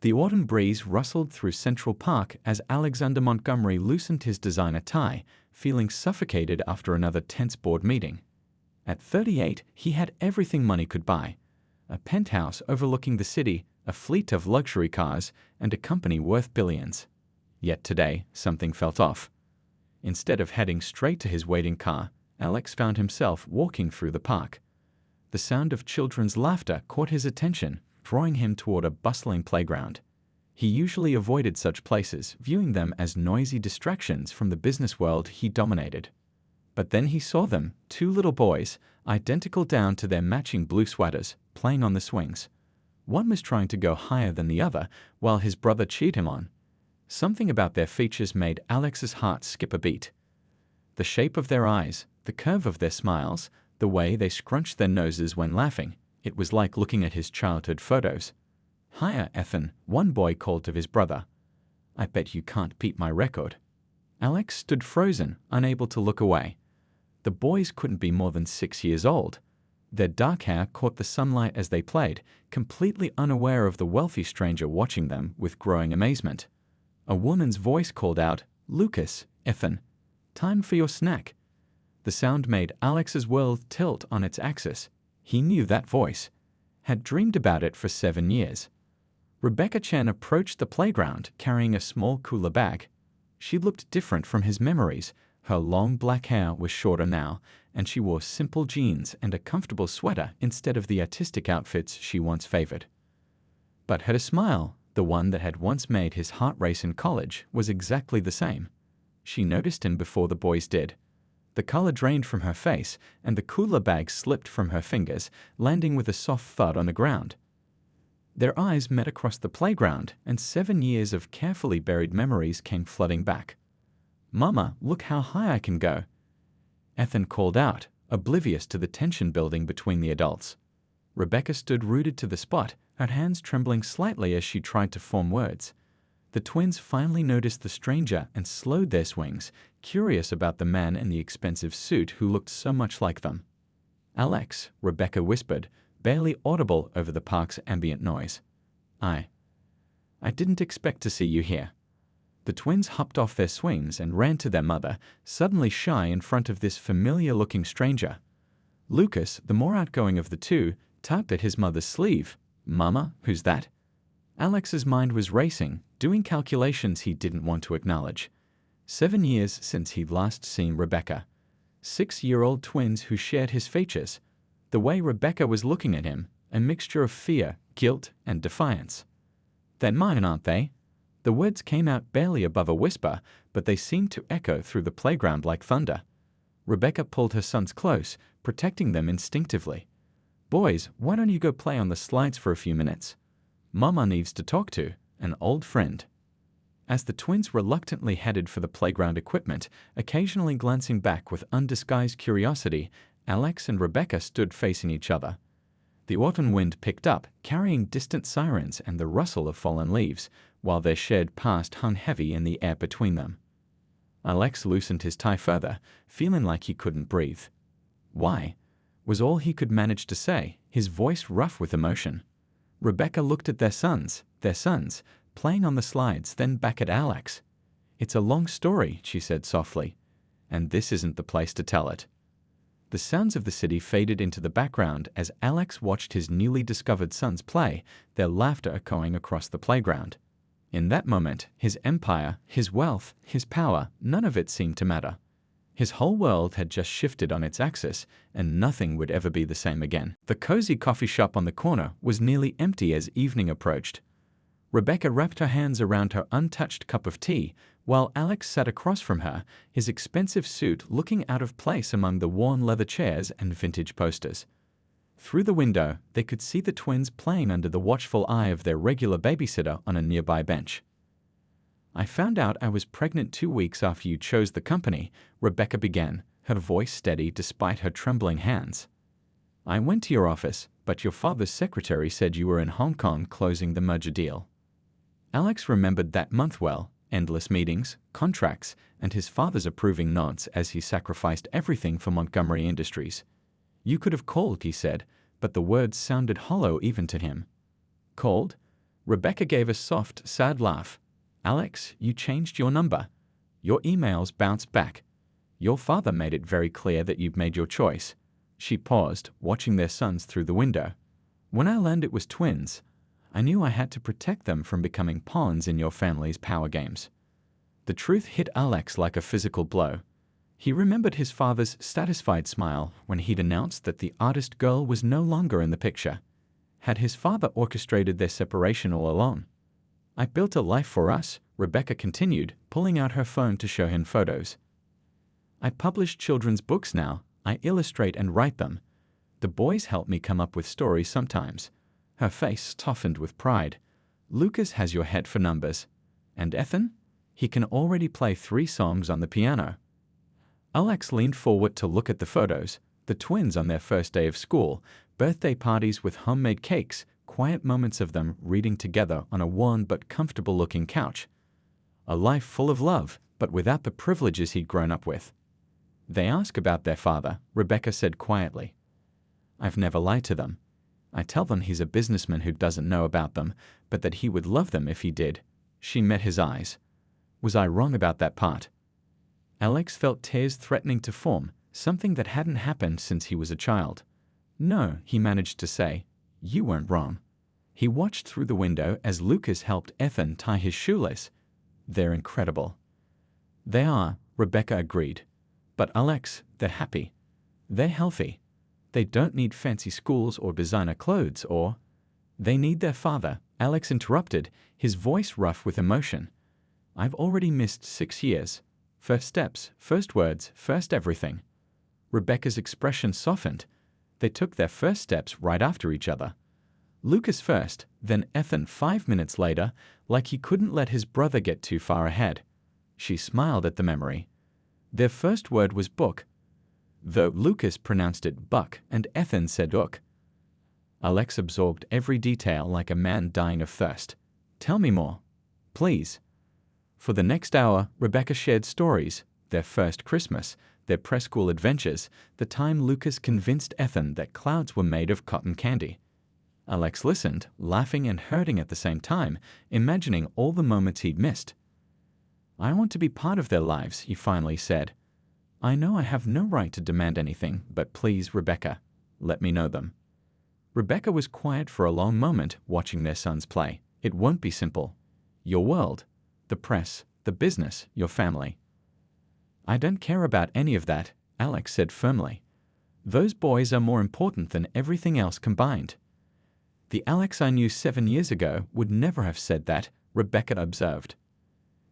The autumn breeze rustled through Central Park as Alexander Montgomery loosened his designer tie, feeling suffocated after another tense board meeting. At 38, he had everything money could buy: a penthouse overlooking the city, a fleet of luxury cars, and a company worth billions. Yet today, something felt off. Instead of heading straight to his waiting car, Alex found himself walking through the park. The sound of children's laughter caught his attention, drawing him toward a bustling playground. He usually avoided such places, viewing them as noisy distractions from the business world he dominated. But then he saw them, two little boys, identical down to their matching blue sweaters, playing on the swings. One was trying to go higher than the other, while his brother cheered him on. Something about their features made Alex's heart skip a beat. The shape of their eyes, the curve of their smiles, the way they scrunched their noses when laughing. It was like looking at his childhood photos. "Hiya, Ethan," one boy called to his brother. "I bet you can't beat my record." Alex stood frozen, unable to look away. The boys couldn't be more than 6 years old. Their dark hair caught the sunlight as they played, completely unaware of the wealthy stranger watching them with growing amazement. A woman's voice called out, "Lucas, Ethan, time for your snack." The sound made Alex's world tilt on its axis. He knew that voice, had dreamed about it for 7 years. Rebecca Chen approached the playground carrying a small cooler bag. She looked different from his memories. Her long black hair was shorter now, and she wore simple jeans and a comfortable sweater instead of the artistic outfits she once favored. But her smile, the one that had once made his heart race in college, was exactly the same. She noticed him before the boys did. The color drained from her face, and the cooler bag slipped from her fingers, landing with a soft thud on the ground. Their eyes met across the playground, and 7 years of carefully buried memories came flooding back. "Mama, look how high I can go," Ethan called out, oblivious to the tension building between the adults. Rebecca stood rooted to the spot, her hands trembling slightly as she tried to form words. The twins finally noticed the stranger and slowed their swings, curious about the man in the expensive suit who looked so much like them. "Alex," Rebecca whispered, barely audible over the park's ambient noise. I didn't expect to see you here." The twins hopped off their swings and ran to their mother, suddenly shy in front of this familiar-looking stranger. Lucas, the more outgoing of the two, tugged at his mother's sleeve. "Mama, who's that?" Alex's mind was racing, doing calculations he didn't want to acknowledge. 7 years since he'd last seen Rebecca. 6-year-old twins who shared his features. The way Rebecca was looking at him, a mixture of fear, guilt, and defiance. "They're mine, aren't they?" The words came out barely above a whisper, but they seemed to echo through the playground like thunder. Rebecca pulled her sons close, protecting them instinctively. "Boys, why don't you go play on the slides for a few minutes? Mama needs to talk to an old friend." As the twins reluctantly headed for the playground equipment, occasionally glancing back with undisguised curiosity, Alex and Rebecca stood facing each other. The autumn wind picked up, carrying distant sirens and the rustle of fallen leaves, while their shared past hung heavy in the air between them. Alex loosened his tie further, feeling like he couldn't breathe. "Why?" was all he could manage to say, his voice rough with emotion. Rebecca looked at their sons, playing on the slides, then back at Alex. "It's a long story," she said softly, "and this isn't the place to tell it." The sounds of the city faded into the background as Alex watched his newly discovered sons play, their laughter echoing across the playground. In that moment, his empire, his wealth, his power, none of it seemed to matter. His whole world had just shifted on its axis, and nothing would ever be the same again. The cozy coffee shop on the corner was nearly empty as evening approached. Rebecca wrapped her hands around her untouched cup of tea, while Alex sat across from her, his expensive suit looking out of place among the worn leather chairs and vintage posters. Through the window, they could see the twins playing under the watchful eye of their regular babysitter on a nearby bench. "I found out I was pregnant 2 weeks after you chose the company," Rebecca began, her voice steady despite her trembling hands. "I went to your office, but your father's secretary said you were in Hong Kong closing the merger deal." Alex remembered that month well, endless meetings, contracts, and his father's approving nods as he sacrificed everything for Montgomery Industries. "You could have called," he said, but the words sounded hollow even to him. "Called? Rebecca gave a soft, sad laugh. Alex, you changed your number. Your emails bounced back. Your father made it very clear that you've made your choice. She paused, watching their sons through the window. When I learned it was twins, I knew I had to protect them from becoming pawns in your family's power games. The truth hit Alex like a physical blow. He remembered his father's satisfied smile when he'd announced that the artist girl was no longer in the picture. Had his father orchestrated their separation all along? I built a life for us, Rebecca continued, pulling out her phone to show him photos. I publish children's books now. I illustrate and write them. The boys help me come up with stories sometimes. Her face softened with pride. Lucas has your head for numbers. And Ethan? He can already play 3 songs on the piano. Alex leaned forward to look at the photos, the twins on their first day of school, birthday parties with homemade cakes, quiet moments of them reading together on a worn but comfortable-looking couch. A life full of love, but without the privileges he'd grown up with. They ask about their father, Rebecca said quietly. I've never lied to them. I tell them he's a businessman who doesn't know about them, but that he would love them if he did. She met his eyes. Was I wrong about that part? Alex felt tears threatening to form, something that hadn't happened since he was a child. No, he managed to say. You weren't wrong. He watched through the window as Lucas helped Ethan tie his shoelace. They're incredible. They are, Rebecca agreed. But Alex, they're happy. They're healthy. They don't need fancy schools or designer clothes or... They need their father, Alex interrupted, his voice rough with emotion. I've already missed 6 years. First steps, first words, first everything. Rebecca's expression softened. They took their first steps right after each other. Lucas first, then Ethan 5 minutes later, like he couldn't let his brother get too far ahead. She smiled at the memory. Their first word was book, though Lucas pronounced it buck and Ethan said ook. Alex absorbed every detail like a man dying of thirst. Tell me more, please. For the next hour, Rebecca shared stories, their first Christmas, their preschool adventures, the time Lucas convinced Ethan that clouds were made of cotton candy. Alex listened, laughing and hurting at the same time, imagining all the moments he'd missed. I want to be part of their lives, he finally said. I know I have no right to demand anything, but please, Rebecca, let me know them. Rebecca was quiet for a long moment, watching their sons play. It won't be simple. Your world, the press, the business, your family. I don't care about any of that, Alex said firmly. Those boys are more important than everything else combined. The Alex I knew 7 years ago would never have said that, Rebecca observed.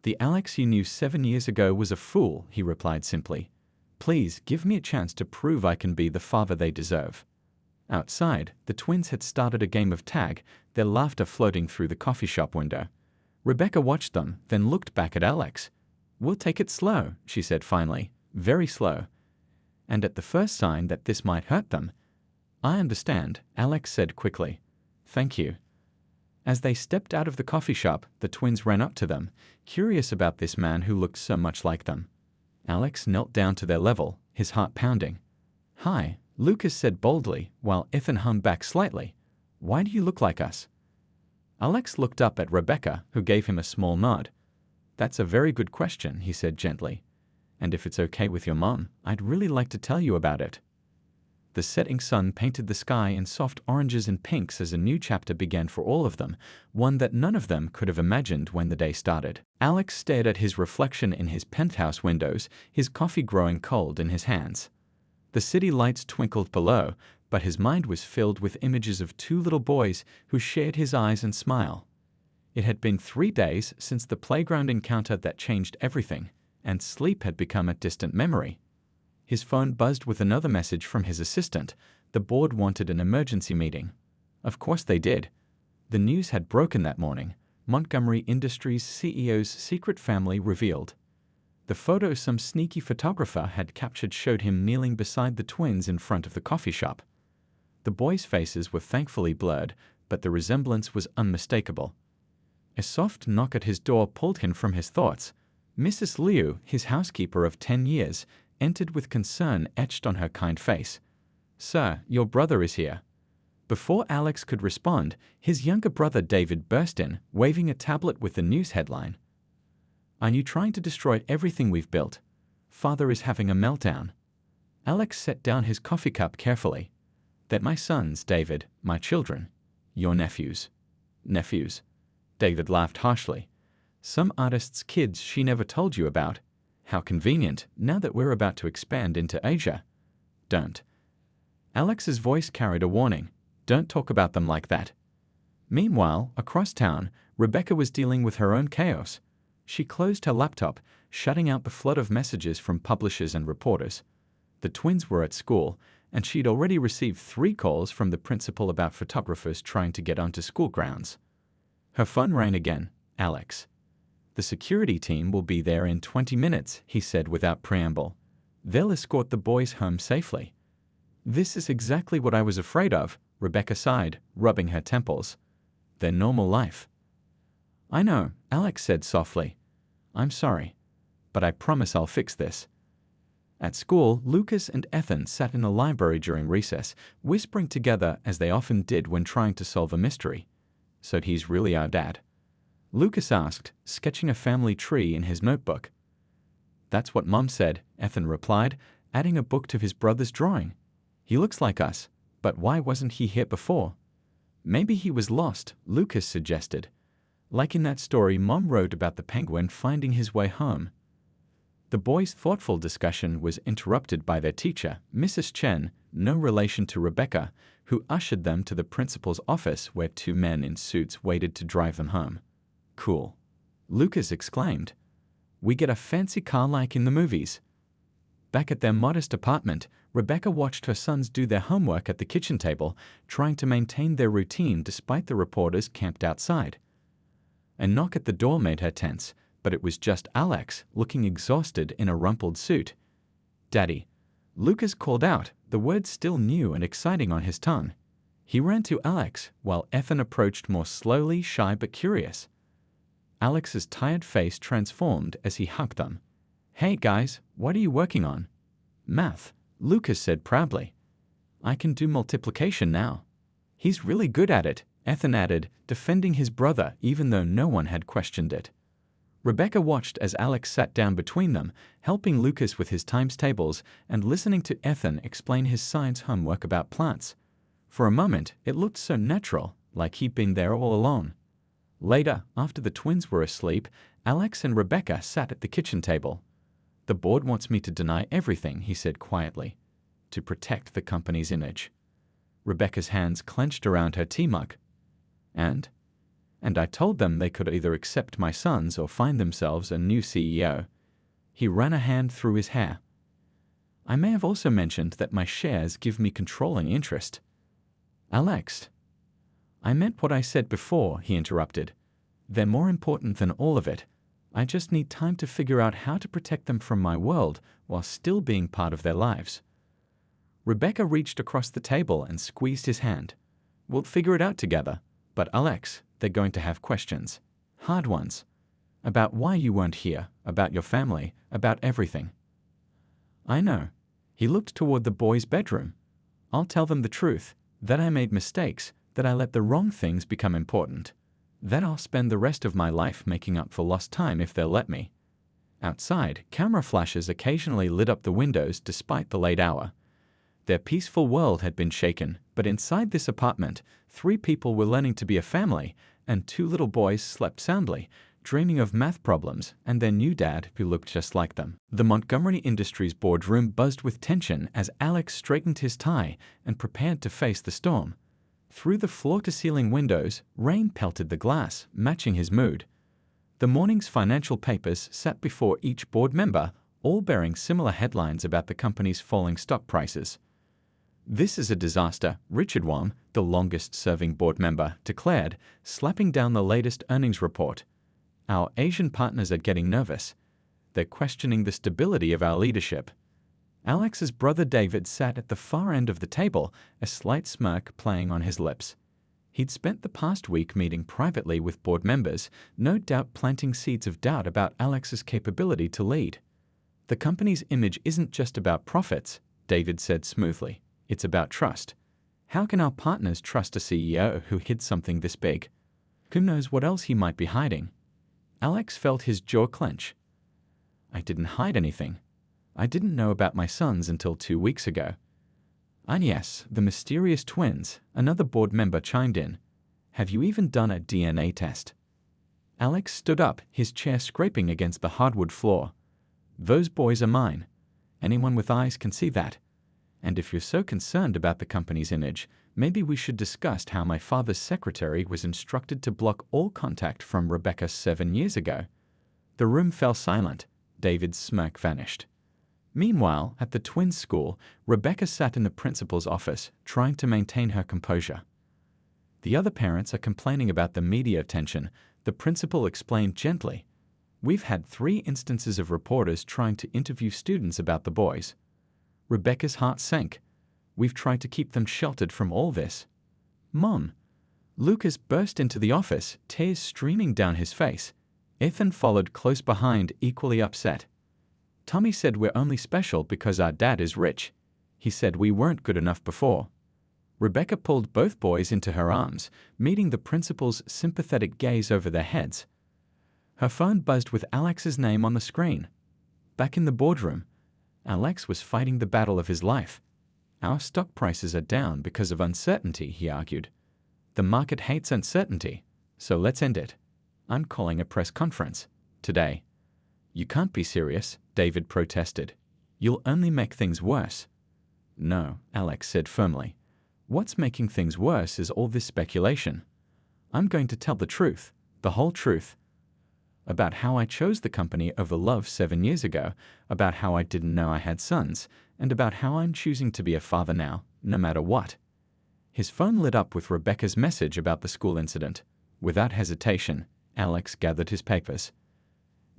The Alex you knew 7 years ago was a fool, he replied simply. Please give me a chance to prove I can be the father they deserve. Outside, the twins had started a game of tag, their laughter floating through the coffee shop window. Rebecca watched them, then looked back at Alex. We'll take it slow, she said finally, very slow. And at the first sign that this might hurt them. I understand, Alex said quickly. Thank you. As they stepped out of the coffee shop, the twins ran up to them, curious about this man who looked so much like them. Alex knelt down to their level, his heart pounding. Hi, Lucas said boldly, while Ethan hummed back slightly. Why do you look like us? Alex looked up at Rebecca, who gave him a small nod. That's a very good question, he said gently. And if it's okay with your mom, I'd really like to tell you about it. The setting sun painted the sky in soft oranges and pinks as a new chapter began for all of them, one that none of them could have imagined when the day started. Alex stared at his reflection in his penthouse windows, his coffee growing cold in his hands. The city lights twinkled below, but his mind was filled with images of 2 little boys who shared his eyes and smile. It had been 3 days since the playground encounter that changed everything, and sleep had become a distant memory. His phone buzzed with another message from his assistant. The board wanted an emergency meeting. Of course they did. The news had broken that morning. Montgomery Industries CEO's secret family revealed. The photo some sneaky photographer had captured showed him kneeling beside the twins in front of the coffee shop. The boys' faces were thankfully blurred, but the resemblance was unmistakable. A soft knock at his door pulled him from his thoughts. Mrs. Liu, his housekeeper of 10 years, entered with concern etched on her kind face. Sir, your brother is here. Before Alex could respond, his younger brother David burst in, waving a tablet with the news headline. "Are you trying to destroy everything we've built? Father is having a meltdown." Alex set down his coffee cup carefully. "They're my sons, David, my children. Your nephews." "Nephews?" David laughed harshly. "Some artist's kids she never told you about. How convenient, now that we're about to expand into Asia." "Don't." Alex's voice carried a warning. "Don't talk about them like that." Meanwhile, across town, Rebecca was dealing with her own chaos. She closed her laptop, shutting out the flood of messages from publishers and reporters. The twins were at school, and she'd already received 3 calls from the principal about photographers trying to get onto school grounds. Her phone rang again. "Alex." "The security team will be there in 20 minutes, he said without preamble. "They'll escort the boys home safely." "This is exactly what I was afraid of," Rebecca sighed, rubbing her temples. "Their normal life." "I know," Alex said softly. "I'm sorry. But I promise I'll fix this." At school, Lucas and Ethan sat in the library during recess, whispering together as they often did when trying to solve a mystery. "So he's really our dad?" Lucas asked, sketching a family tree in his notebook. "That's what Mom said," Ethan replied, adding a book to his brother's drawing. "He looks like us, but why wasn't he here before?" "Maybe he was lost," Lucas suggested. "Like in that story Mom wrote about the penguin finding his way home." The boys' thoughtful discussion was interrupted by their teacher, Mrs. Chen, no relation to Rebecca, who ushered them to the principal's office where 2 men in suits waited to drive them home. "Cool," Lucas exclaimed. "We get a fancy car like in the movies." Back at their modest apartment, Rebecca watched her sons do their homework at the kitchen table, trying to maintain their routine despite the reporters camped outside. A knock at the door made her tense, but it was just Alex, looking exhausted in a rumpled suit. "Daddy." Lucas called out, the words still new and exciting on his tongue. He ran to Alex, while Ethan approached more slowly, shy but curious. Alex's tired face transformed as he hugged them. "Hey guys, what are you working on?" "Math," Lucas said proudly. "I can do multiplication now." "He's really good at it," Ethan added, defending his brother even though no one had questioned it. Rebecca watched as Alex sat down between them, helping Lucas with his times tables and listening to Ethan explain his science homework about plants. For a moment, it looked so natural, like he'd been there all along. Later, after the twins were asleep, Alex and Rebecca sat at the kitchen table. "The board wants me to deny everything," he said quietly, "to protect the company's image." Rebecca's hands clenched around her tea mug. And I told them they could either accept my sons or find themselves a new CEO." He ran a hand through his hair. "I may have also mentioned that my shares give me controlling interest." "Alex." "I meant what I said before," he interrupted. "They're more important than all of it. I just need time to figure out how to protect them from my world while still being part of their lives." Rebecca reached across the table and squeezed his hand. "We'll figure it out together. But Alex, they're going to have questions. Hard ones. About why you weren't here, about your family, about everything." "I know." He looked toward the boys' bedroom. "I'll tell them the truth, that I made mistakes, that I let the wrong things become important. That I'll spend the rest of my life making up for lost time if they'll let me." Outside, camera flashes occasionally lit up the windows despite the late hour. Their peaceful world had been shaken, but inside this apartment, 3 people were learning to be a family, and 2 little boys slept soundly, dreaming of math problems and their new dad who looked just like them. The Montgomery Industries boardroom buzzed with tension as Alex straightened his tie and prepared to face the storm. Through the floor-to-ceiling windows, rain pelted the glass, matching his mood. The morning's financial papers sat before each board member, all bearing similar headlines about the company's falling stock prices. "This is a disaster," Richard Wong, the longest-serving board member, declared, slapping down the latest earnings report. "Our Asian partners are getting nervous. They're questioning the stability of our leadership." Alex's brother David sat at the far end of the table, a slight smirk playing on his lips. He'd spent the past week meeting privately with board members, no doubt planting seeds of doubt about Alex's capability to lead. "The company's image isn't just about profits," David said smoothly. "It's about trust. How can our partners trust a CEO who hid something this big? Who knows what else he might be hiding? Alex felt his jaw clench. I didn't hide anything. I didn't know about my sons until 2 weeks ago. And yes, the mysterious twins, another board member chimed in. Have you even done a DNA test? Alex stood up, his chair scraping against the hardwood floor. Those boys are mine. Anyone with eyes can see that. And if you're so concerned about the company's image, maybe we should discuss how my father's secretary was instructed to block all contact from Rebecca 7 years ago. The room fell silent. David's smirk vanished. Meanwhile, at the twins' school, Rebecca sat in the principal's office, trying to maintain her composure. The other parents are complaining about the media attention, the principal explained gently. We've had 3 instances of reporters trying to interview students about the boys. Rebecca's heart sank. We've tried to keep them sheltered from all this. Mom! Lucas burst into the office, tears streaming down his face. Ethan followed close behind, equally upset. Tommy said we're only special because our dad is rich. He said we weren't good enough before. Rebecca pulled both boys into her arms, meeting the principal's sympathetic gaze over their heads. Her phone buzzed with Alex's name on the screen. Back in the boardroom, Alex was fighting the battle of his life. Our stock prices are down because of uncertainty, he argued. The market hates uncertainty, so let's end it. I'm calling a press conference. Today. You can't be serious, David protested. You'll only make things worse. No, Alex said firmly. What's making things worse is all this speculation. I'm going to tell the truth, the whole truth. About how I chose the company over love 7 years ago, about how I didn't know I had sons, and about how I'm choosing to be a father now, no matter what. His phone lit up with Rebecca's message about the school incident. Without hesitation, Alex gathered his papers.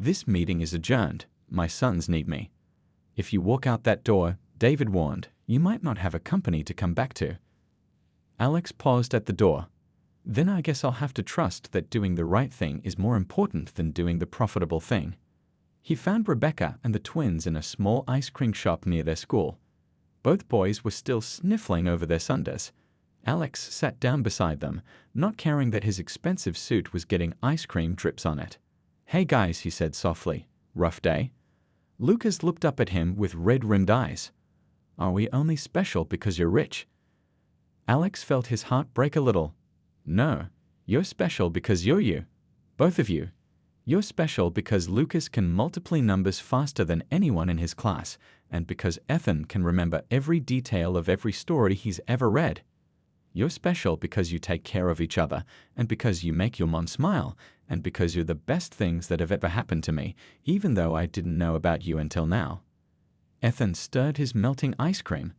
This meeting is adjourned. My sons need me. If you walk out that door, David warned, you might not have a company to come back to. Alex paused at the door. Then I guess I'll have to trust that doing the right thing is more important than doing the profitable thing. He found Rebecca and the twins in a small ice cream shop near their school. Both boys were still sniffling over their sundaes. Alex sat down beside them, not caring that his expensive suit was getting ice cream drips on it. Hey guys, he said softly. Rough day? Lucas looked up at him with red-rimmed eyes. Are we only special because you're rich? Alex felt his heart break a little. No, you're special because you're you. Both of you. You're special because Lucas can multiply numbers faster than anyone in his class, and because Ethan can remember every detail of every story he's ever read. You're special because you take care of each other, and because you make your mom smile, and because you're the best things that have ever happened to me, even though I didn't know about you until now. Ethan stirred his melting ice cream.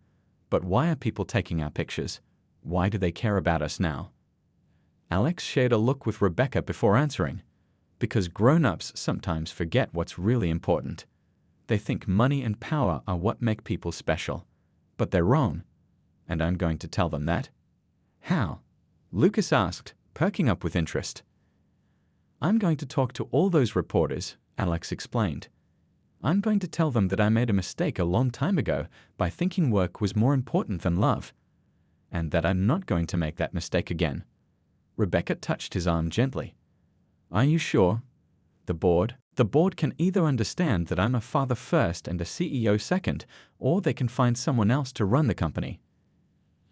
But why are people taking our pictures? Why do they care about us now? Alex shared a look with Rebecca before answering. Because grown-ups sometimes forget what's really important. They think money and power are what make people special. But they're wrong. And I'm going to tell them that. How? Lucas asked, perking up with interest. I'm going to talk to all those reporters, Alex explained. I'm going to tell them that I made a mistake a long time ago by thinking work was more important than love. And that I'm not going to make that mistake again. Rebecca touched his arm gently. Are you sure? The board can either understand that I'm a father first and a CEO second, or they can find someone else to run the company.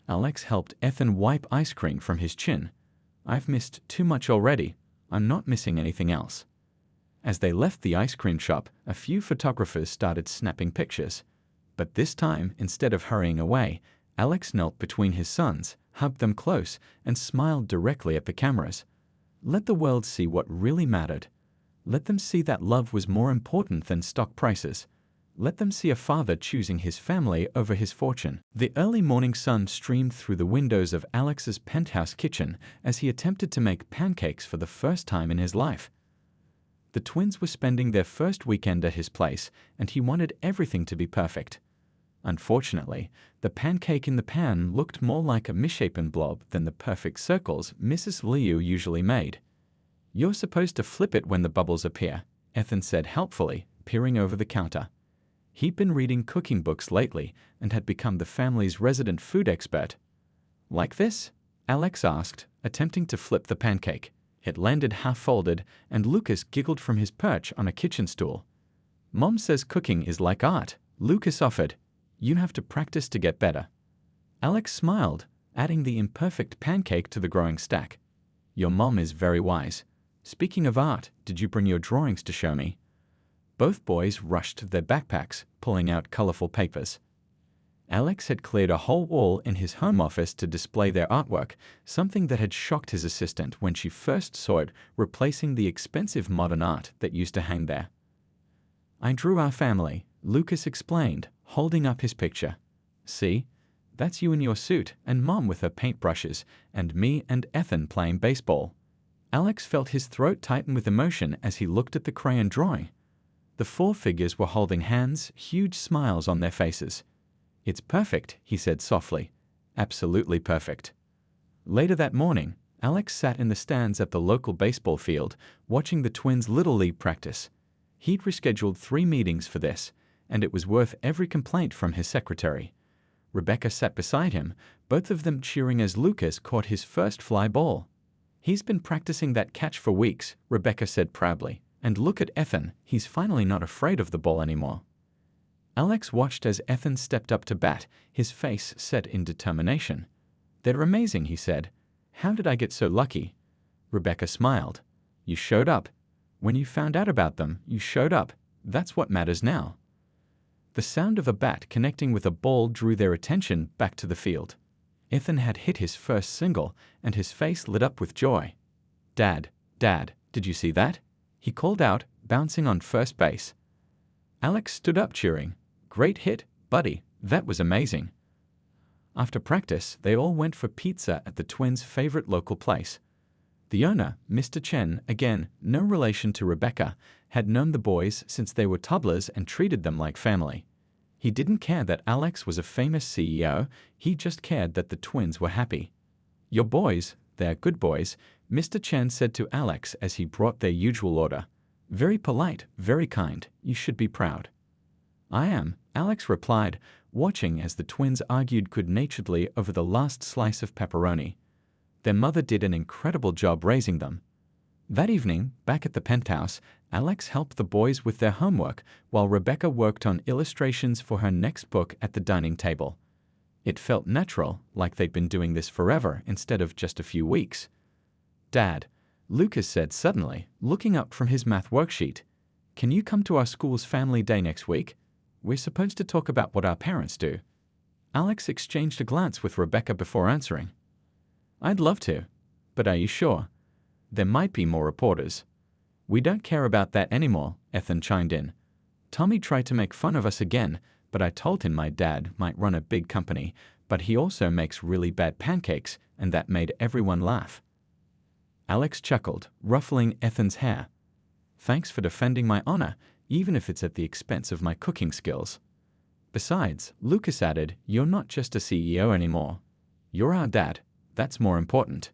Alex helped Ethan wipe ice cream from his chin. I've missed too much already. I'm not missing anything else. As they left the ice cream shop, a few photographers started snapping pictures. But this time, instead of hurrying away, Alex knelt between his sons, hugged them close, and smiled directly at the cameras. Let the world see what really mattered. Let them see that love was more important than stock prices. Let them see a father choosing his family over his fortune. The early morning sun streamed through the windows of Alex's penthouse kitchen as he attempted to make pancakes for the first time in his life. The twins were spending their first weekend at his place, and he wanted everything to be perfect. Unfortunately, the pancake in the pan looked more like a misshapen blob than the perfect circles Mrs. Liu usually made. You're supposed to flip it when the bubbles appear, Ethan said helpfully, peering over the counter. He'd been reading cooking books lately and had become the family's resident food expert. Like this? Alex asked, attempting to flip the pancake. It landed half-folded, and Lucas giggled from his perch on a kitchen stool. Mom says cooking is like art, Lucas offered. You have to practice to get better. Alex smiled, adding the imperfect pancake to the growing stack. Your mom is very wise. Speaking of art, did you bring your drawings to show me? Both boys rushed to their backpacks, pulling out colorful papers. Alex had cleared a whole wall in his home office to display their artwork, something that had shocked his assistant when she first saw it, replacing the expensive modern art that used to hang there. I drew our family, Lucas explained, holding up his picture. See? That's you in your suit, and Mom with her paintbrushes, and me and Ethan playing baseball. Alex felt his throat tighten with emotion as he looked at the crayon drawing. The four figures were holding hands, huge smiles on their faces. It's perfect, he said softly. Absolutely perfect. Later that morning, Alex sat in the stands at the local baseball field, watching the twins' Little League practice. He'd rescheduled 3 meetings for this, and it was worth every complaint from his secretary. Rebecca sat beside him, both of them cheering as Lucas caught his first fly ball. He's been practicing that catch for weeks, Rebecca said proudly. And look at Ethan, he's finally not afraid of the ball anymore. Alex watched as Ethan stepped up to bat, his face set in determination. They're amazing, he said. How did I get so lucky? Rebecca smiled. You showed up. When you found out about them, you showed up. That's what matters now. The sound of a bat connecting with a ball drew their attention back to the field. Ethan had hit his first single, and his face lit up with joy. Dad, did you see that? He called out, bouncing on first base. Alex stood up cheering. Great hit, buddy, that was amazing. After practice, they all went for pizza at the twins' favorite local place. The owner, Mr. Chen, again, no relation to Rebecca, had known the boys since they were toddlers and treated them like family. He didn't care that Alex was a famous CEO, he just cared that the twins were happy. Your boys, they're good boys, Mr. Chen said to Alex as he brought their usual order. Very polite, very kind, you should be proud. I am, Alex replied, watching as the twins argued good-naturedly over the last slice of pepperoni. Their mother did an incredible job raising them. That evening, back at the penthouse, Alex helped the boys with their homework while Rebecca worked on illustrations for her next book at the dining table. It felt natural, like they'd been doing this forever instead of just a few weeks. Dad, Lucas said suddenly, looking up from his math worksheet, can you come to our school's family day next week? We're supposed to talk about what our parents do. Alex exchanged a glance with Rebecca before answering. I'd love to, but are you sure? There might be more reporters. We don't care about that anymore, Ethan chimed in. Tommy tried to make fun of us again, but I told him my dad might run a big company, but he also makes really bad pancakes, and that made everyone laugh. Alex chuckled, ruffling Ethan's hair. Thanks for defending my honor, even if it's at the expense of my cooking skills. Besides, Lucas added, you're not just a CEO anymore. You're our dad. That's more important.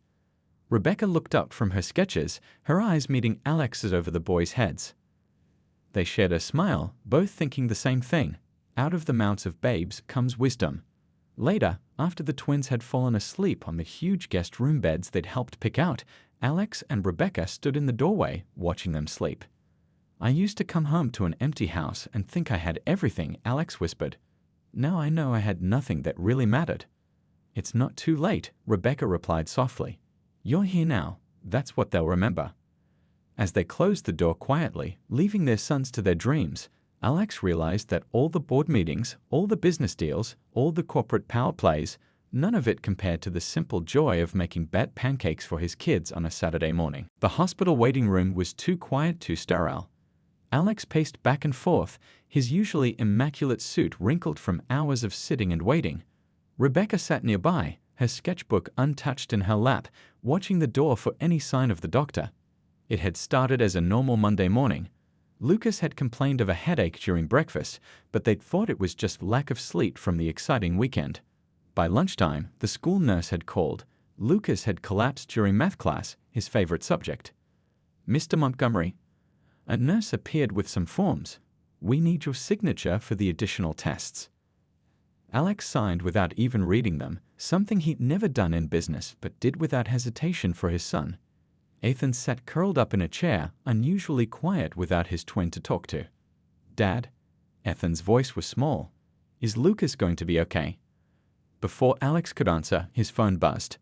Rebecca looked up from her sketches, her eyes meeting Alex's over the boys' heads. They shared a smile, both thinking the same thing. Out of the mouths of babes comes wisdom. Later, after the twins had fallen asleep on the huge guest room beds they'd helped pick out, Alex and Rebecca stood in the doorway, watching them sleep. I used to come home to an empty house and think I had everything, Alex whispered. Now I know I had nothing that really mattered. It's not too late, Rebecca replied softly. You're here now. That's what they'll remember. As they closed the door quietly, leaving their sons to their dreams, Alex realized that all the board meetings, all the business deals, all the corporate power plays, none of it compared to the simple joy of making bat pancakes for his kids on a Saturday morning. The hospital waiting room was too quiet, too sterile. Alex paced back and forth, his usually immaculate suit wrinkled from hours of sitting and waiting. Rebecca sat nearby, her sketchbook untouched in her lap, watching the door for any sign of the doctor. It had started as a normal Monday morning. Lucas had complained of a headache during breakfast, but they'd thought it was just lack of sleep from the exciting weekend. By lunchtime, the school nurse had called. Lucas had collapsed during math class, his favorite subject. Mr. Montgomery. A nurse appeared with some forms. We need your signature for the additional tests. Alex signed without even reading them, something he'd never done in business but did without hesitation for his son. Ethan sat curled up in a chair, unusually quiet without his twin to talk to. "Dad?" Ethan's voice was small. "Is Lucas going to be okay?" Before Alex could answer, his phone buzzed.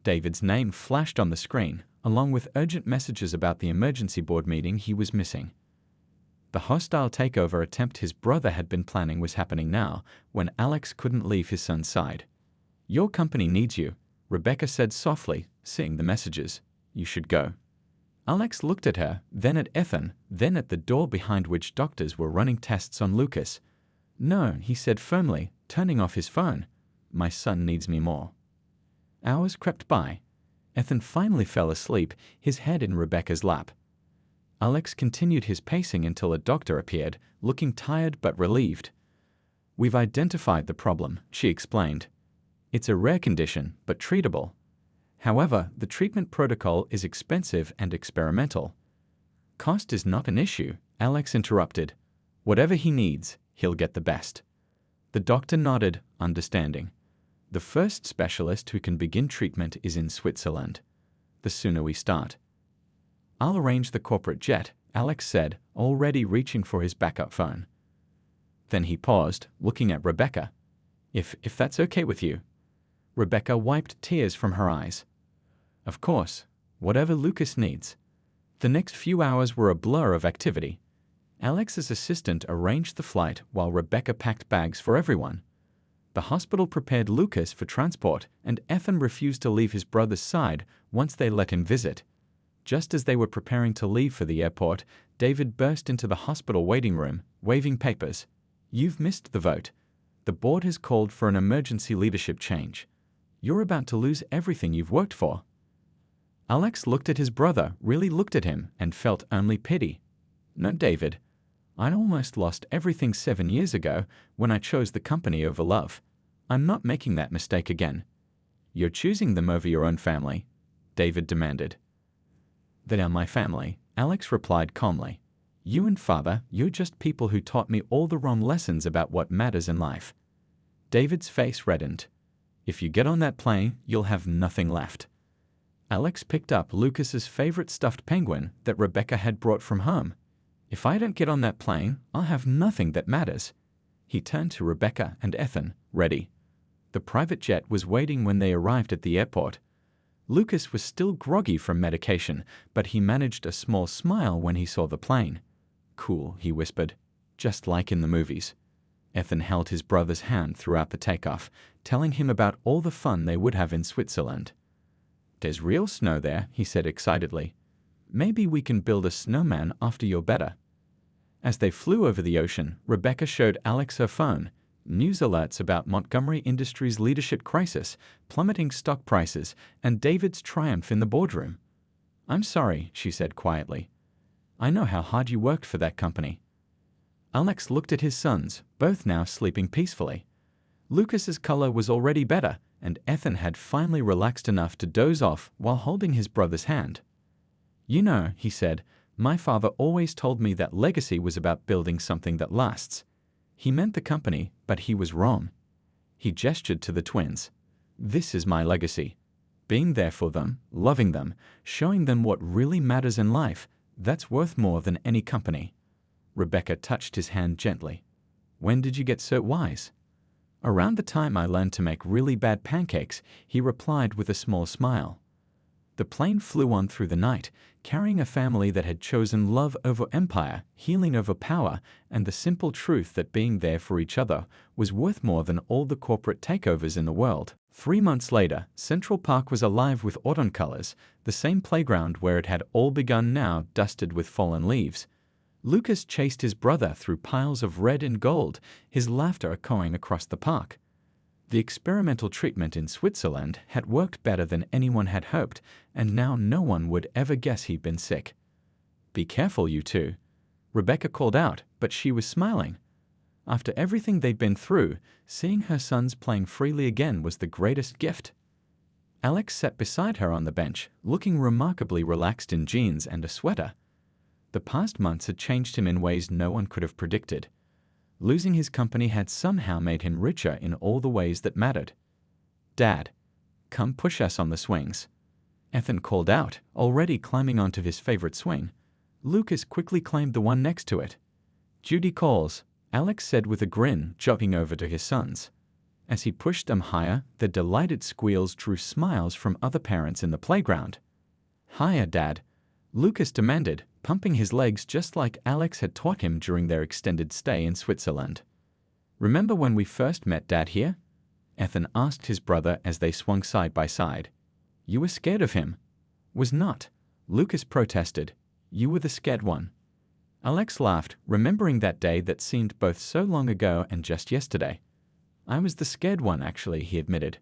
David's name flashed on the screen, along with urgent messages about the emergency board meeting he was missing. The hostile takeover attempt his brother had been planning was happening now, when Alex couldn't leave his son's side. "Your company needs you," Rebecca said softly, seeing the messages. "You should go." Alex looked at her, then at Ethan, then at the door behind which doctors were running tests on Lucas. "No," he said firmly, turning off his phone. "My son needs me more." Hours crept by. Ethan finally fell asleep, his head in Rebecca's lap. Alex continued his pacing until a doctor appeared, looking tired but relieved. "We've identified the problem," she explained. "It's a rare condition, but treatable. However, the treatment protocol is expensive and experimental." "Cost is not an issue," Alex interrupted. "Whatever he needs, he'll get the best." The doctor nodded, understanding. "The first specialist who can begin treatment is in Switzerland. The sooner we start." "I'll arrange the corporate jet," Alex said, already reaching for his backup phone. Then he paused, looking at Rebecca. If that's okay with you." Rebecca wiped tears from her eyes. "Of course, whatever Lucas needs." The next few hours were a blur of activity. Alex's assistant arranged the flight while Rebecca packed bags for everyone. The hospital prepared Lucas for transport, and Ethan refused to leave his brother's side once they let him visit. Just as they were preparing to leave for the airport, David burst into the hospital waiting room, waving papers. "You've missed the vote. The board has called for an emergency leadership change. You're about to lose everything you've worked for." Alex looked at his brother, really looked at him, and felt only pity. "No, David. I'd almost lost everything 7 years ago when I chose the company over love. I'm not making that mistake again." "You're choosing them over your own family," David demanded. "They are my family," Alex replied calmly. "You and Father, you're just people who taught me all the wrong lessons about what matters in life." David's face reddened. "If you get on that plane, you'll have nothing left." Alex picked up Lucas's favorite stuffed penguin that Rebecca had brought from home. "If I don't get on that plane, I'll have nothing that matters." He turned to Rebecca and Ethan, ready. The private jet was waiting when they arrived at the airport. Lucas was still groggy from medication, but he managed a small smile when he saw the plane. "Cool," he whispered. "Just like in the movies." Ethan held his brother's hand throughout the takeoff, telling him about all the fun they would have in Switzerland. "There's real snow there," he said excitedly. "Maybe we can build a snowman after you're better." As they flew over the ocean, Rebecca showed Alex her phone. News alerts about Montgomery Industries' leadership crisis, plummeting stock prices, and David's triumph in the boardroom. "I'm sorry," she said quietly. "I know how hard you worked for that company." Alex looked at his sons, both now sleeping peacefully. Lucas's color was already better, and Ethan had finally relaxed enough to doze off while holding his brother's hand. "You know," he said, "my father always told me that legacy was about building something that lasts. He meant the company, but he was wrong." He gestured to the twins. "This is my legacy. Being there for them, loving them, showing them what really matters in life, that's worth more than any company." Rebecca touched his hand gently. "When did you get so wise?" "Around the time I learned to make really bad pancakes," he replied with a small smile. The plane flew on through the night, carrying a family that had chosen love over empire, healing over power, and the simple truth that being there for each other was worth more than all the corporate takeovers in the world. 3 months later, Central Park was alive with autumn colors, the same playground where it had all begun now dusted with fallen leaves. Lucas chased his brother through piles of red and gold, his laughter echoing across the park. The experimental treatment in Switzerland had worked better than anyone had hoped, and now no one would ever guess he'd been sick. "Be careful, you two," Rebecca called out, but she was smiling. After everything they'd been through, seeing her sons playing freely again was the greatest gift. Alex sat beside her on the bench, looking remarkably relaxed in jeans and a sweater. The past months had changed him in ways no one could have predicted. Losing his company had somehow made him richer in all the ways that mattered. Dad. Come push us on the swings. Ethan called out, already climbing onto his favorite swing. Lucas quickly claimed the one next to it. Judy calls, Alex said with a grin, jogging over to his sons. As he pushed them higher, the delighted squeals drew smiles from other parents in the playground. Higher, Dad, Lucas demanded, pumping his legs just like Alex had taught him during their extended stay in Switzerland. Remember when we first met Dad here? Ethan asked his brother as they swung side by side. You were scared of him. Was not. Lucas protested. You were the scared one. Alex laughed, remembering that day that seemed both so long ago and just yesterday. I was the scared one, actually, he admitted.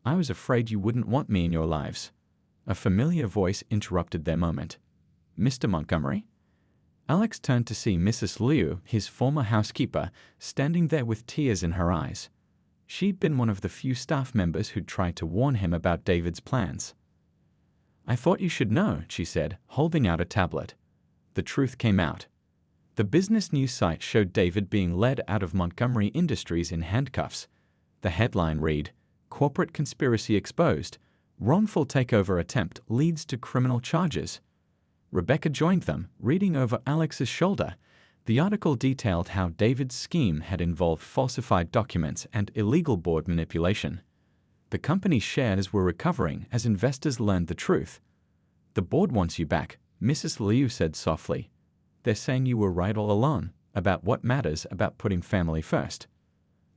I was afraid you wouldn't want me in your lives. A familiar voice interrupted their moment. Mr. Montgomery? Alex turned to see Mrs. Liu, his former housekeeper, standing there with tears in her eyes. She'd been one of the few staff members who'd tried to warn him about David's plans. I thought you should know, she said, holding out a tablet. The truth came out. The business news site showed David being led out of Montgomery Industries in handcuffs. The headline read, Corporate Conspiracy Exposed. Wrongful Takeover Attempt Leads to Criminal Charges. Rebecca joined them, reading over Alex's shoulder. The article detailed how David's scheme had involved falsified documents and illegal board manipulation. The company's shares were recovering as investors learned the truth. The board wants you back, Mrs. Liu said softly. They're saying you were right all along, about what matters about putting family first.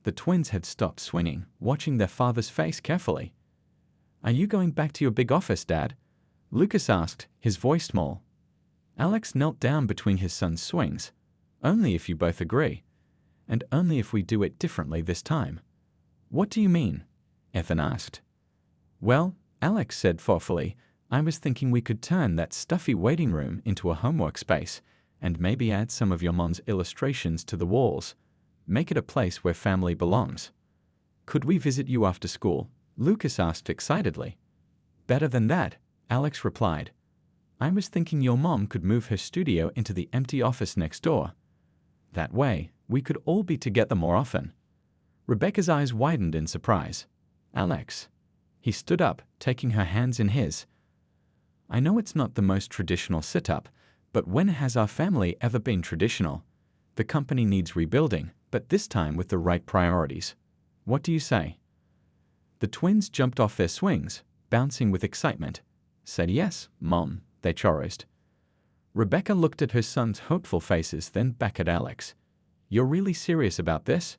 The twins had stopped swinging, watching their father's face carefully. Are you going back to your big office, Dad? Lucas asked, his voice small. Alex knelt down between his son's swings. Only if you both agree. And only if we do it differently this time. What do you mean? Ethan asked. Well, Alex said thoughtfully, I was thinking we could turn that stuffy waiting room into a homework space, and maybe add some of your mom's illustrations to the walls. Make it a place where family belongs. Could we visit you after school? Lucas asked excitedly. Better than that, Alex replied. I was thinking your mom could move her studio into the empty office next door. That way, we could all be together more often. Rebecca's eyes widened in surprise. Alex. He stood up, taking her hands in his. I know it's not the most traditional sit-up, but when has our family ever been traditional? The company needs rebuilding, but this time with the right priorities. What do you say? The twins jumped off their swings, bouncing with excitement. Said yes, Mom, they chorused. Rebecca looked at her son's hopeful faces, then back at Alex. You're really serious about this?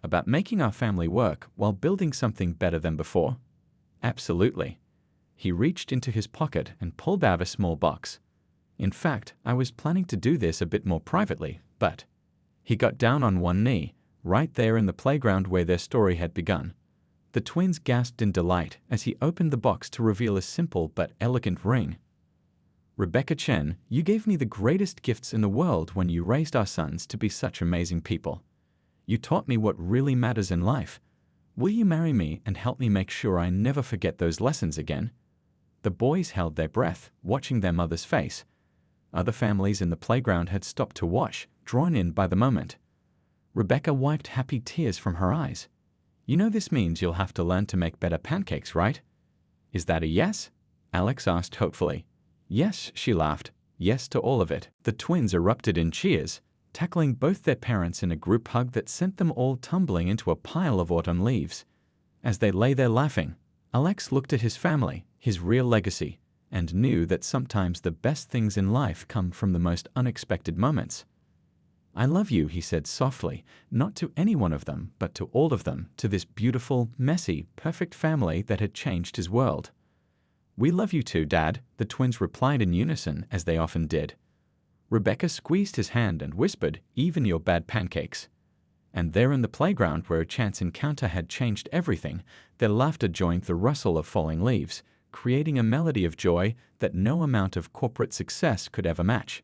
About making our family work while building something better than before? Absolutely. He reached into his pocket and pulled out a small box. In fact, I was planning to do this a bit more privately, but... He got down on one knee, right there in the playground where their story had begun. The twins gasped in delight as he opened the box to reveal a simple but elegant ring. Rebecca Chen, you gave me the greatest gifts in the world when you raised our sons to be such amazing people. You taught me what really matters in life. Will you marry me and help me make sure I never forget those lessons again? The boys held their breath, watching their mother's face. Other families in the playground had stopped to watch, drawn in by the moment. Rebecca wiped happy tears from her eyes. You know this means you'll have to learn to make better pancakes, right? Is that a yes? Alex asked hopefully. Yes, she laughed. Yes to all of it. The twins erupted in cheers, tackling both their parents in a group hug that sent them all tumbling into a pile of autumn leaves. As they lay there laughing, Alex looked at his family, his real legacy, and knew that sometimes the best things in life come from the most unexpected moments. I love you, he said softly, not to any one of them, but to all of them, to this beautiful, messy, perfect family that had changed his world. We love you too, Dad, the twins replied in unison, as they often did. Rebecca squeezed his hand and whispered, even your bad pancakes. And there in the playground where a chance encounter had changed everything, their laughter joined the rustle of falling leaves, creating a melody of joy that no amount of corporate success could ever match.